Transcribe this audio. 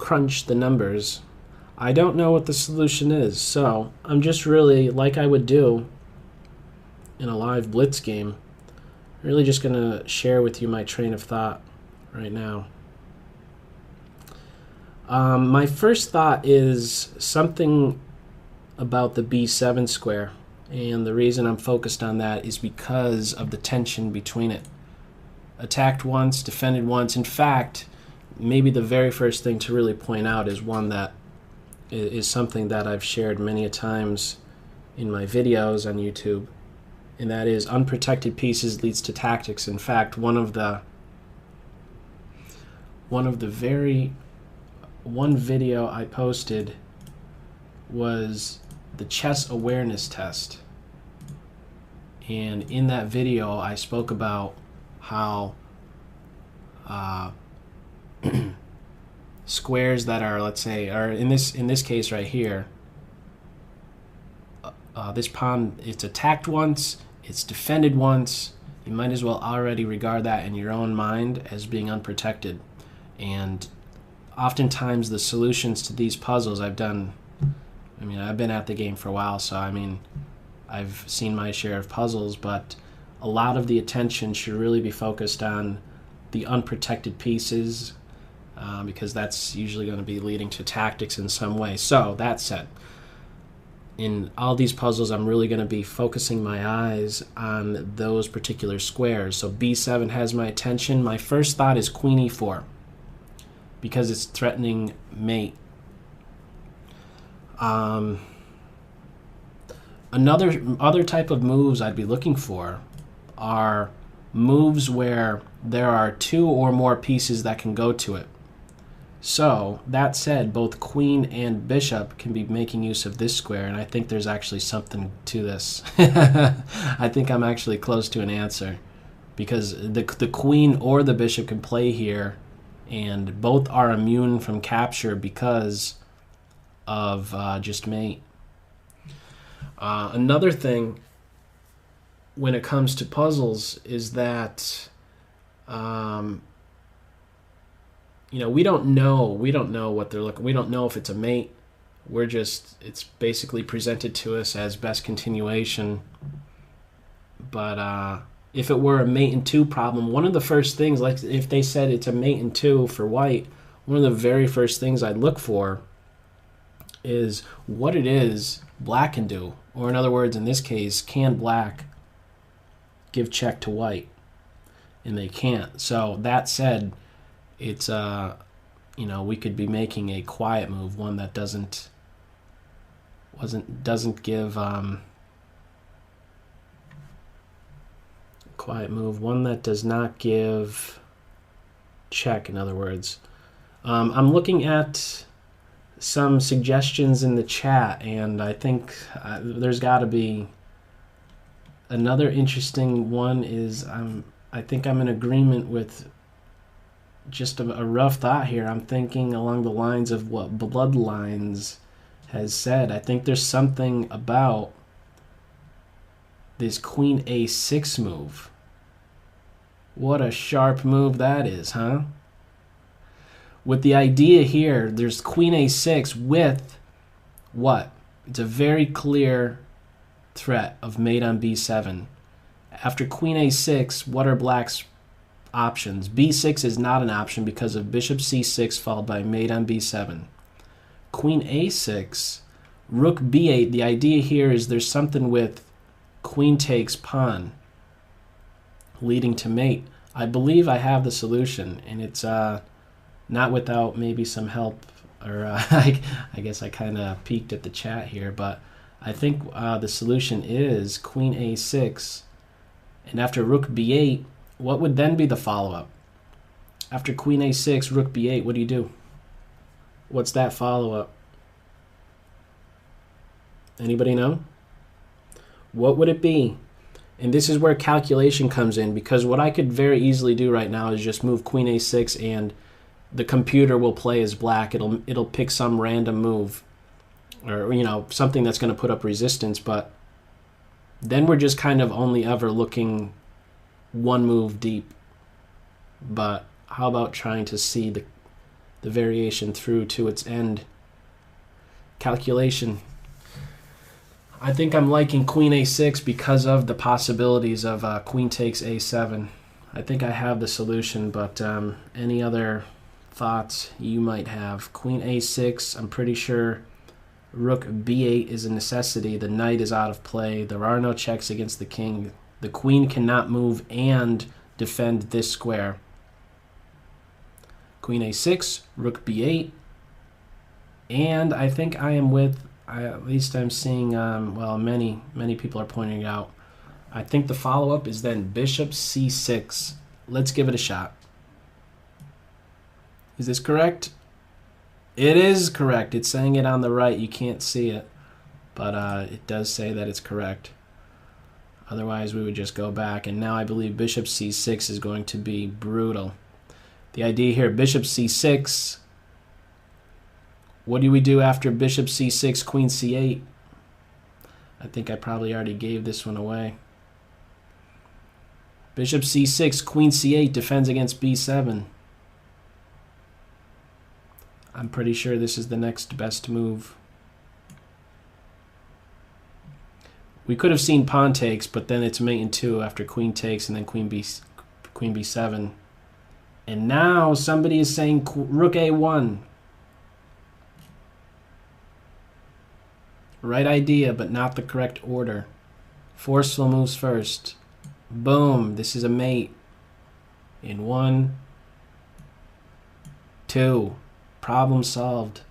crunch the numbers, I don't know what the solution is. So I'm just really, like I would do in a live blitz game, really just going to share with you my train of thought right now. My first thought is something about the B7 square, and the reason I'm focused on that is because of the tension between it. Attacked once, defended once. In fact, maybe the very first thing to really point out is one that is something that I've shared many a times in my videos on YouTube, and that is unprotected pieces leads to tactics. In fact, one video I posted was the chess awareness test. And in that video, I spoke about how squares that are, let's say, or in this case right here, this pawn, it's attacked once, it's defended once. You might as well already regard that in your own mind as being unprotected. And oftentimes the solutions to these puzzles I've been at the game for a while, so I've seen my share of puzzles, but a lot of the attention should really be focused on the unprotected pieces, because that's usually going to be leading to tactics in some way. So that said, in all these puzzles, I'm really going to be focusing my eyes on those particular squares. So B7 has my attention. My first thought is Queen E4, because it's threatening mate. Other type of moves I'd be looking for are moves where there are two or more pieces that can go to it. So that said, both queen and bishop can be making use of this square, and I think there's actually something to this. I think I'm actually close to an answer, because the queen or the bishop can play here, and both are immune from capture because of just mate. Another thing when it comes to puzzles is that we don't know what they're looking. We don't know if it's a mate. It's basically presented to us as best continuation. But if it were a mate in two problem, one of the first things, like if they said it's a mate in two for white, one of the very first things I'd look for is what it is black can do. Or in other words, in this case, can black give check to white? And they can't. So that said, it's we could be making a quiet move, one that doesn't give quiet move, one that does not give check. In other words, I'm looking at some suggestions in the chat, and I think there's got to be another interesting one. I think I'm in agreement with just a rough thought here. I'm thinking along the lines of what Bloodlines has said. I think there's something about this Queen A6 move. What a sharp move that is, huh? With the idea here, there's Queen A6 with what? It's a very clear threat of mate on B7. After Queen A6, what are black's options? B6 is not an option because of bishop C6 followed by mate on B7. Queen A6, rook B8. The idea here is there's something with queen takes pawn leading to mate. I believe I have the solution, and it's not without maybe some help, or I guess I kind of peeked at the chat here, but I think the solution is Queen A6, and after Rook B8, what would then be the follow-up? After Queen A6, Rook B8, what do you do? What's that follow-up? Anybody know? What would it be? And this is where calculation comes in, because what I could very easily do right now is just move Queen A6 and the computer will play as black. It'll pick some random move, or something that's going to put up resistance, but then we're just kind of only ever looking one move deep. But how about trying to see the variation through to its end calculation. I think I'm liking queen a6 because of the possibilities of queen takes a7. I think I have the solution, but any other thoughts you might have? Queen a6, I'm pretty sure rook b8 is a necessity. The knight is out of play. There are no checks against the king. The queen cannot move and defend this square. Queen a6, rook b8, and I think I am with, at least I'm seeing, well, many people are pointing out, I think the follow-up is then bishop c6. Let's give it a shot. Is this correct? It is correct. It's saying it on the right. You can't see it, but it does say that it's correct. Otherwise, we would just go back, and now I believe bishop c6 is going to be brutal. The idea here, bishop c6. What do we do after bishop c6, queen c8? I think I probably already gave this one away. Bishop c6, queen c8 defends against b7. I'm pretty sure this is the next best move. We could have seen pawn takes, but then it's mate in 2 after queen takes and then queen b7. And now somebody is saying rook a1. Right idea, but not the correct order. Forceful moves first. Boom, this is a mate. In 1, 2. Problem solved.